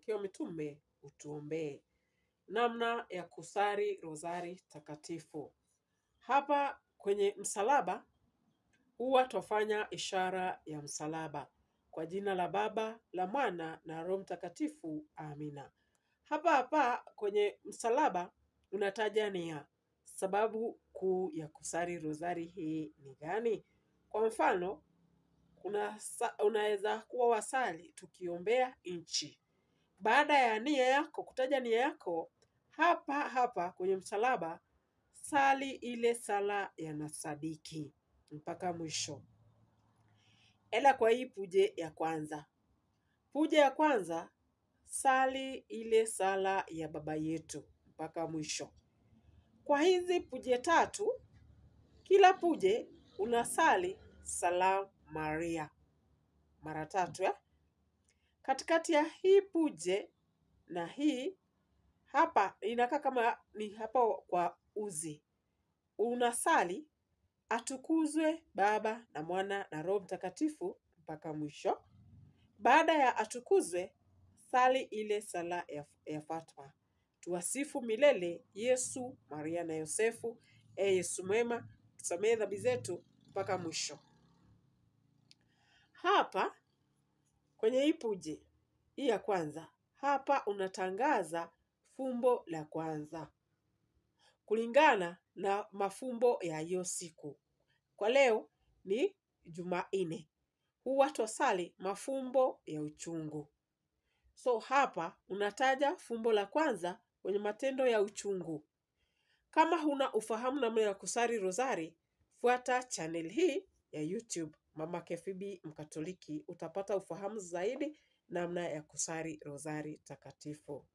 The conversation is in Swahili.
Malkia wa Mitume, utuombee. Namna ya kusali rozari takatifu. Hapa kwenye msalaba huwa twafanya ishara ya msalaba. Kwa jina la Baba, la Mwana na Roho Mtakatifu. Amina. Hapa kwenye msalaba unataja nia. Sababu kuu ya kusali rozari hii ni gani? Kwa mfano, unaweza kuwa wasali tukiombea nchi. Baada ya nia yako, kutaja nia yako, hapa kwenye msalaba, sali ile sala ya nasadiki mpaka mwisho. Ela kwa hii puje ya kwanza. Puje ya kwanza, sali ile sala ya Baba Yetu mpaka mwisho. Kwa hizi puje tatu, kila puje unasali Salamu Maria mara 3. Katikati ya hii puje na hii hapa inakaa kama ni hapa kwa uzi. Unasali atukuzwe Baba na Mwana na Roho Mtakatifu mpaka mwisho. Baada ya atukuzwe, sali ile sala ya Fatma. Tuwasifu milele Yesu, Maria na Yosefu. Yesu mwema, tusamehe dhambi zetu mpaka mwisho. Hapa kwenye hii puje hii ya kwanza, hapa unatangaza fumbo la kwanza kulingana na mafumbo ya hiyo siku. Kwa leo ni Jumanne. Huwa twasali mafumbo ya uchungu. So hapa unataja fumbo la kwanza kwenye matendo ya uchungu. Kama huna ufahamu namna ya kusali rozari, fuata channel hii ya YouTube Mamake Phoebe Mkatoliki, utapata ufahamu zaidi namna ya kusali rozari takatifu.